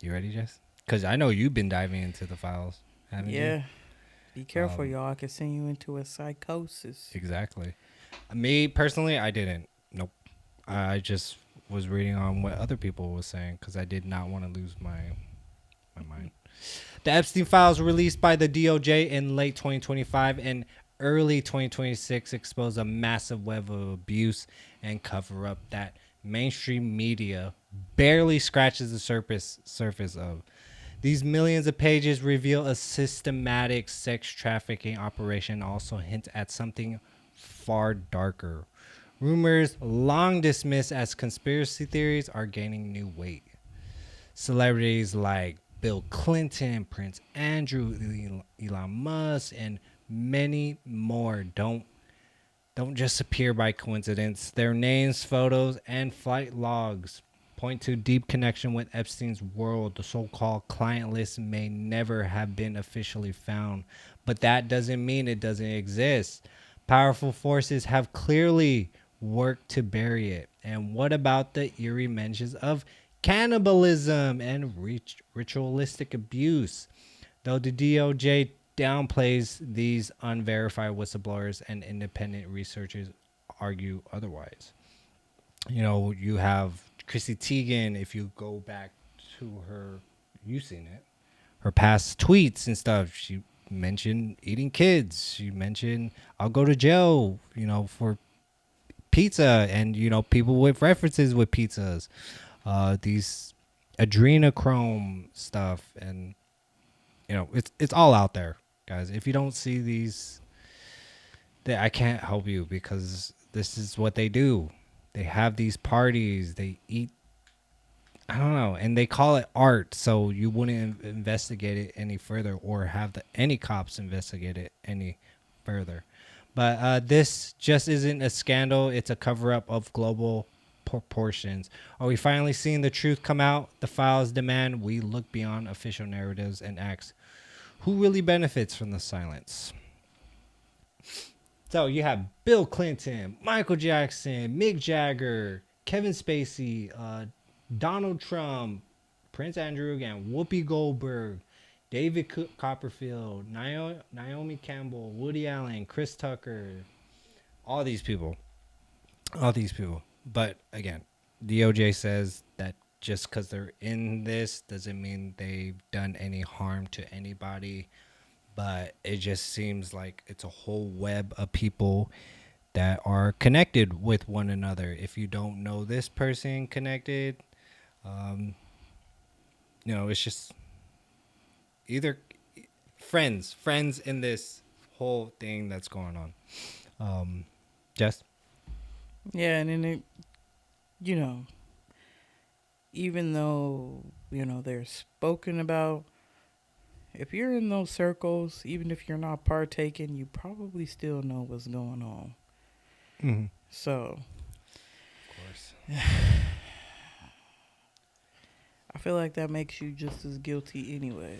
You ready, Jess? Because I know you've been diving into the files, haven't you? Yeah. Be careful, Um, y'all. I could send you into a psychosis. exactly. Me personally, I didn't. Nope. I just was reading on what other people was saying because I did not want to lose my mind. The Epstein files released by the DOJ in late 2025 and early 2026 expose a massive web of abuse and cover up that mainstream media barely scratches the surface of. These millions of pages reveal a systematic sex trafficking operation, also hint at something far darker. Rumors long dismissed as conspiracy theories are gaining new weight. Celebrities like Bill Clinton, Prince Andrew, Elon Musk, and many more don't just appear by coincidence. Their names, photos, and flight logs point to deep connection with Epstein's world. The so-called client list may never have been officially found, but that doesn't mean it doesn't exist. Powerful forces have clearly worked to bury it. And what about the eerie mentions of cannibalism and ritualistic abuse? Though the DOJ downplays these unverified whistleblowers and independent researchers argue otherwise. You know, you have Chrissy Teigen, if you go back to her, you've seen it, her past tweets and stuff. She mentioned eating kids. She mentioned, I'll go to jail, for pizza, and, people with references with pizzas. These adrenochrome stuff, and it's all out there, guys. If you don't see these, I can't help you because this is what they do. They have these parties. They eat. I don't know, and they call it art, so you wouldn't investigate it any further, or have any cops investigate it any further. But this just isn't a scandal; it's a cover-up of global proportions. Are we finally seeing the truth come out? The files demand we look beyond official narratives and ask, who really benefits from the silence? So you have Bill Clinton, Michael Jackson, Mick Jagger, Kevin Spacey, Donald Trump, Prince Andrew again, Whoopi Goldberg, David Copperfield, Naomi Campbell, Woody Allen, Chris Tucker, all these people. All these people. But again, DOJ says that just because they're in this doesn't mean they've done any harm to anybody. But it just seems like it's a whole web of people that are connected with one another. If you don't know this person connected, um, it's just either friends in this whole thing that's going on. Jess? Yeah, and then you know, even though, they're spoken about, if you're in those circles, even if you're not partaking, you probably still know what's going on. Mm-hmm. So Of course. I feel like that makes you just as guilty anyways.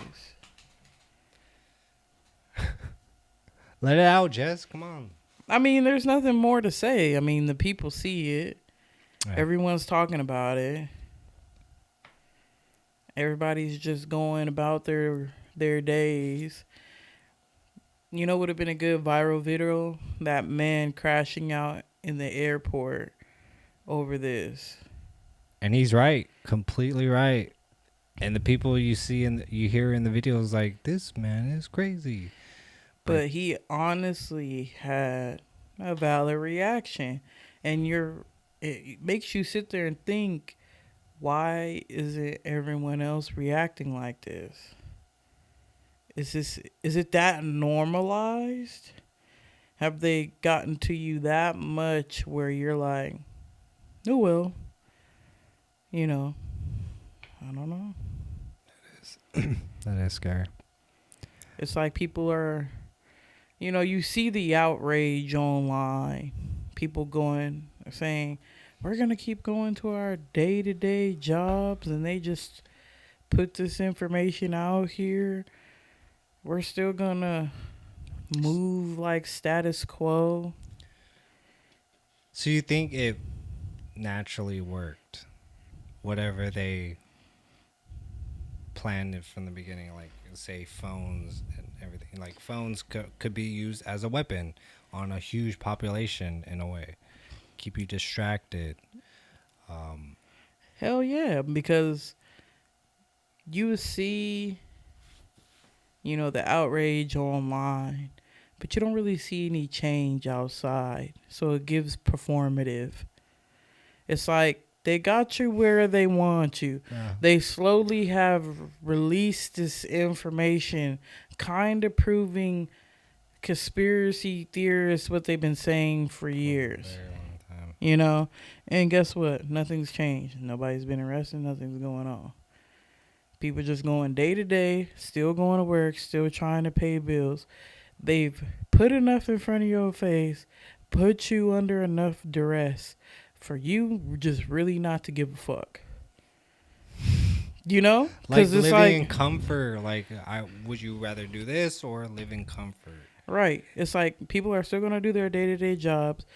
Let it out, Jess. Come on. I mean, there's nothing more to say. I mean, the people see it. Yeah. Everyone's talking about it. Everybody's just going about their days. You know, would have been a good viral video, that man crashing out in the airport over this. And he's right. Completely right. And the people you see and you hear in the videos like, this man is crazy. But he honestly had a valid reaction, and it makes you sit there and think, why isn't everyone else reacting like this? Is it that normalized? Have they gotten to you that much where you're like, oh well, you know, I don't know. That is scary. It's like people are, you see the outrage online. People saying, we're going to keep going to our day to day jobs, and they just put this information out here. We're still going to move like status quo. So you think it naturally worked? Whatever they planned it from the beginning, like say phones and everything. Like phones could be used as a weapon on a huge population in a way, keep you distracted. Hell yeah, because you see, the outrage online, but you don't really see any change outside. So it gives performative. It's like they got you where they want you. Yeah. They slowly have released this information, kind of proving conspiracy theorists what they've been saying for years. Very long time. And guess what? Nothing's changed. Nobody's been arrested. Nothing's going on. People just going day to day, still going to work, still trying to pay bills. They've put enough in front of your face, put you under enough duress for you just really not to give a fuck. Like because it's living in comfort. Like, would you rather do this or live in comfort? Right. It's like people are still gonna do their day to day jobs.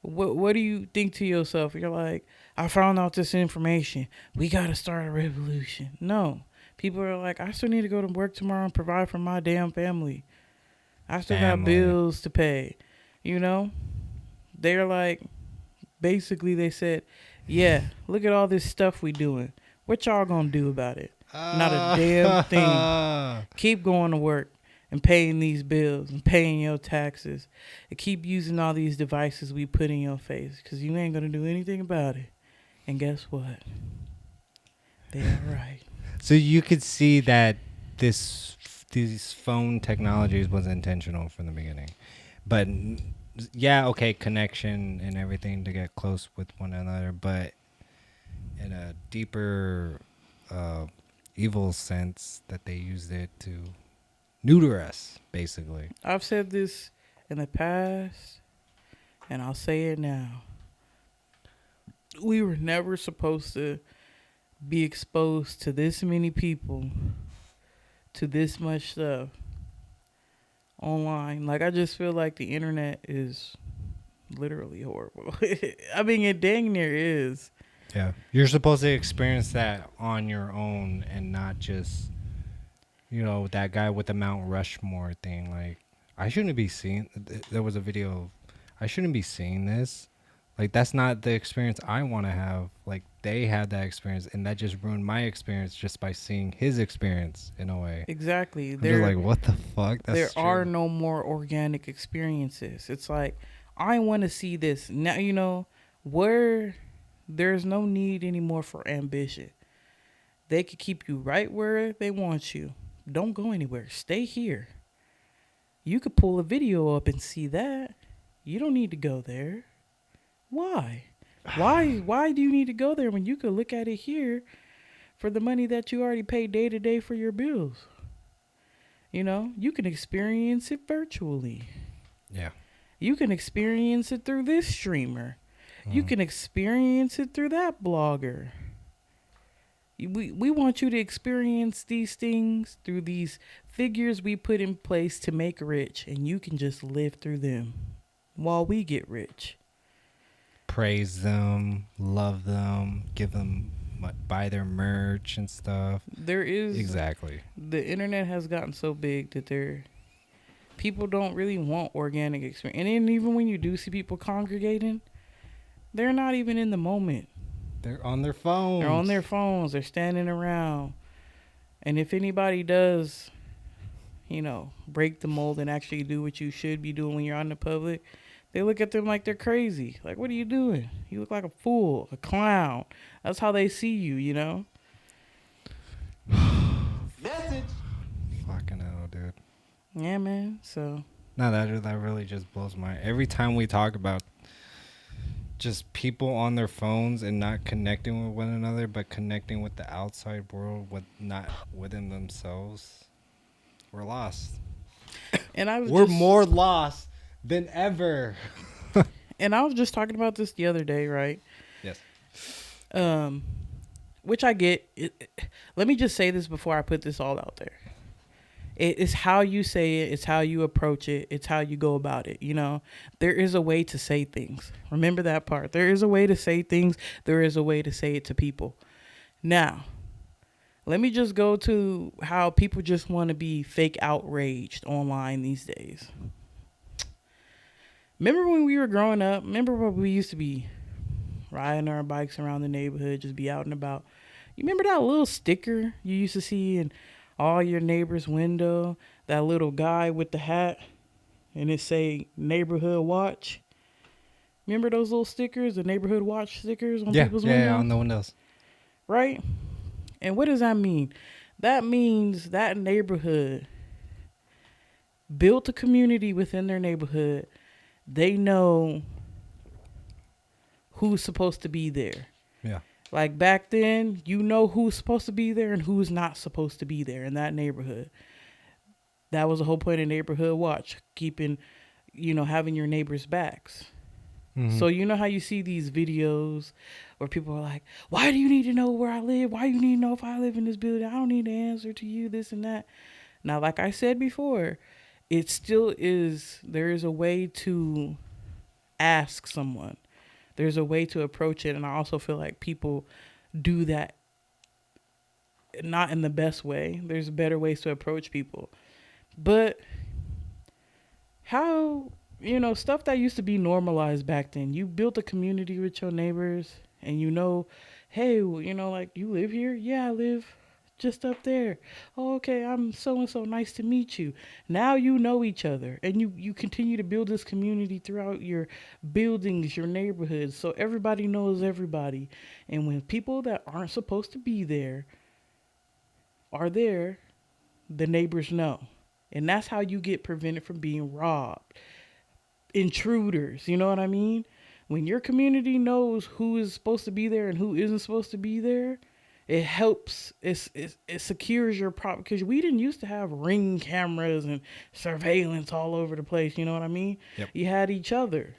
What do you think to yourself? You're like, I found out this information. We gotta start a revolution. No. People are like, I still need to go to work tomorrow and provide for my damn family. I still got bills to pay. They're like, basically they said, yeah, look at all this stuff we doing. What y'all gonna do about it? Not a damn thing. Keep going to work and paying these bills and paying your taxes and keep using all these devices we put in your face because you ain't gonna do anything about it. And guess what? They're right. So you could see that these phone technologies was intentional from the beginning, but yeah, okay, connection and everything to get close with one another, but in a deeper evil sense that they used it to neuter us, basically. I've said this in the past, and I'll say it now. We were never supposed to be exposed to this many people, to this much stuff online. Like, I just feel like the internet is literally horrible. I mean, it dang near is. Yeah. You're supposed to experience that on your own and not just, that guy with the Mount Rushmore thing. Like, I shouldn't be seeing, there was a video of, I shouldn't be seeing this. Like, that's not the experience I want to have. Like, they had that experience, and that just ruined my experience just by seeing his experience in a way. Exactly. They're like, what the fuck? There are no more organic experiences. It's like, I want to see this. Now, where there's no need anymore for ambition. They could keep you right where they want you. Don't go anywhere. Stay here. You could pull a video up and see that. You don't need to go there. Why? Why do you need to go there when you could look at it here for the money that you already pay day to day for your bills? You can experience it virtually. Yeah. You can experience it through this streamer. You can experience it through that blogger. We want you to experience these things through these figures we put in place to make rich, and you can just live through them while we get rich. Praise them, love them, buy their merch and stuff. There is exactly. The internet has gotten so big that people don't really want organic experience. And then even when you do see people congregating, they're not even in the moment. They're on their phones. They're standing around. And if anybody does, break the mold and actually do what you should be doing when you're out in the public, they look at them like they're crazy. Like, what are you doing? You look like a fool, a clown. That's how they see you, Message. Fucking hell, dude. Yeah, man. So. No, that really just blows my. Every time we talk about just people on their phones and not connecting with one another, but connecting with the outside world, not within themselves, we're lost. And we're more lost than ever. And I was just talking about this the other day, right? Yes. Which I get. Let me just say this before I put this all out there. It's how you say it. It's how you approach it. It's how you go about it. There is a way to say things. Remember that part. There is a way to say things. There is a way to say it to people. Now, Let me just go to how people just want to be fake outraged online these days. Remember when we were growing up? Remember what we used to be riding our bikes around the neighborhood, just be out and about. You remember that little sticker you used to see in all your neighbors' window? That little guy with the hat, and it say neighborhood watch. Remember those little stickers, the neighborhood watch stickers on Yeah, people's yeah, yeah, windows? on the windows. Right? And what does that mean? That means that neighborhood built a community within their neighborhood. They know who's supposed to be there. Yeah. Like back then, you know who's supposed to be there and who's not supposed to be there in that neighborhood. That was the whole point of neighborhood watch, keeping, having your neighbors' backs. Mm-hmm. So you know how you see these videos where people are like, "Why do you need to know where I live? Why do you need to know if I live in this building? I don't need to answer to you, this and that." Now, like I said before, it still is, there is a way to ask someone. There's a way to approach it. And I also feel like people do that not in the best way. There's better ways to approach people. But how, stuff that used to be normalized back then, you built a community with your neighbors and hey, like, you live here? Yeah, I live just up there. Oh, okay, I'm so and so, nice to meet you. Now you know each other and you continue to build this community throughout your buildings, your neighborhoods, so everybody knows everybody. And when people that aren't supposed to be there are there, the neighbors know. And that's how you get prevented from being robbed. Intruders, you know what I mean? When your community knows who is supposed to be there and who isn't supposed to be there, it helps. It secures your property, because we didn't used to have ring cameras and surveillance all over the place. You know what I mean? Yep. You had each other.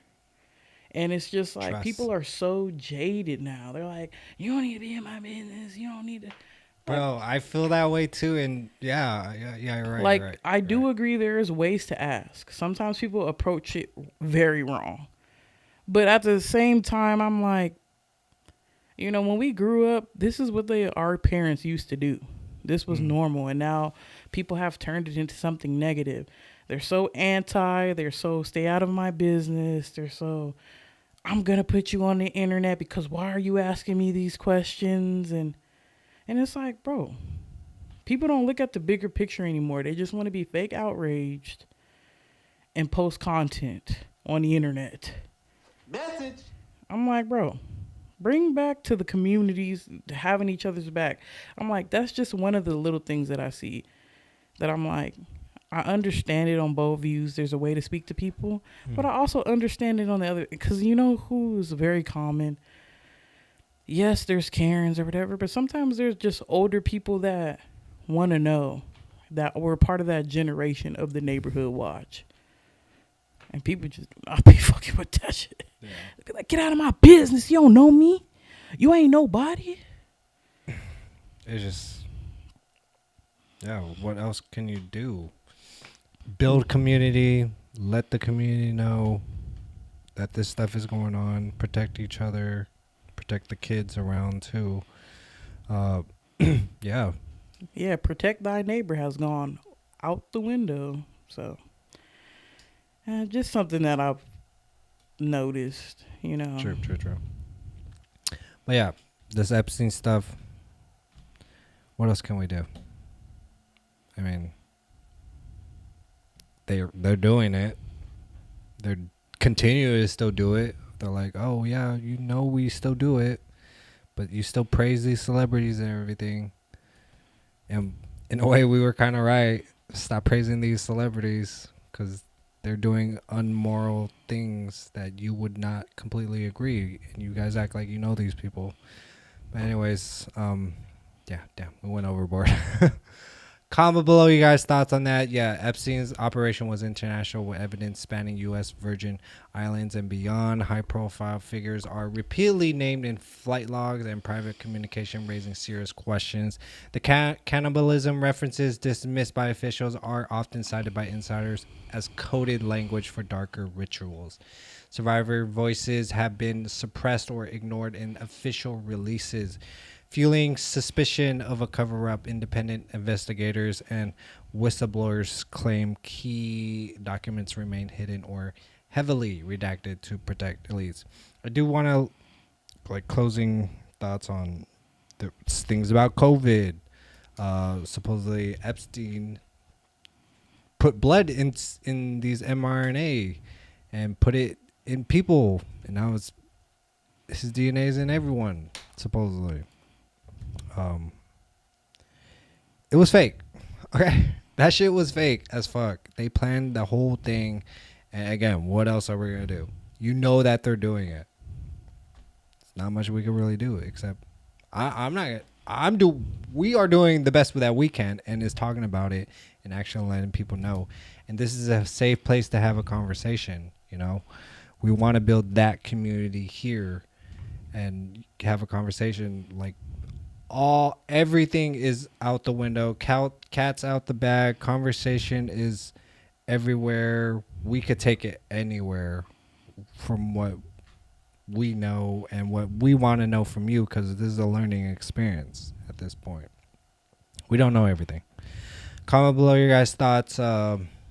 And it's just like Trust. people are so jaded now. They're like, you don't need to be in my business. You don't need to. Bro, I feel that way too, and yeah, you're right. Like, you're right, I you're do right. agree there is ways to ask. Sometimes people approach it very wrong. But at the same time, I'm like, when we grew up, this is what our parents used to do. This was normal. And now people have turned it into something negative. They're so they're so stay out of my business. They're so, I'm going to put you on the internet because why are you asking me these questions? And it's like, bro, people don't look at the bigger picture anymore. They just want to be fake outraged and post content on the internet. Message. I'm like, bro, bring back to the communities having each other's back. I'm like, that's just one of the little things that I see that I'm like, I understand it on both views. There's a way to speak to people, but I also understand it on the other, because you know who is very common? Yes, there's Karens or whatever, but sometimes there's just older people that want to know, that were part of that generation of the neighborhood watch. And people just, I'll be fucking with that shit. Yeah. They be like, get out of my business. You don't know me. You ain't nobody. It's just, yeah, what else can you do? Build community, let the community know that this stuff is going on, protect each other, protect the kids around too. Yeah. Yeah, protect thy neighbor has gone out the window. So, just something that I've noticed, True. But yeah, this Epstein stuff, what else can we do? I mean, they're doing it. They're continuing to still do it. They're like, oh yeah, we still do it, but you still praise these celebrities and everything. And in a way, we were kind of right. Stop praising these celebrities because they're doing unmoral things that you would not completely agree. And you guys act like you know these people. But anyways, yeah, damn, we went overboard. Comment below you guys' thoughts on that. Yeah, Epstein's operation was international with evidence spanning U.S. Virgin Islands and beyond. High-profile figures are repeatedly named in flight logs and private communication, raising serious questions. The cannibalism references dismissed by officials are often cited by insiders as coded language for darker rituals. Survivor voices have been suppressed or ignored in official releases. fueling suspicion of a cover-up. Independent investigators and whistleblowers claim key documents remain hidden or heavily redacted to protect elites. I do want to like closing thoughts on the things about COVID. Supposedly Epstein put blood in these mRNA and put it in people, and now his DNA is in everyone. Supposedly, it was fake. Okay, that shit was fake as fuck. They planned the whole thing, and again, what else are we gonna do? You know that they're doing it. It's not much we can really do except I'm not. We are doing the best that we can, and is talking about it and actually letting people know. And this is a safe place to have a conversation. You know, we want to build that community here and have a conversation. Like everything is out the window. Cat's out the bag. Conversation is everywhere. We could take it anywhere from what we know and what we want to know from you, because this is a learning experience at this point. We don't know everything. Comment below your guys' thoughts.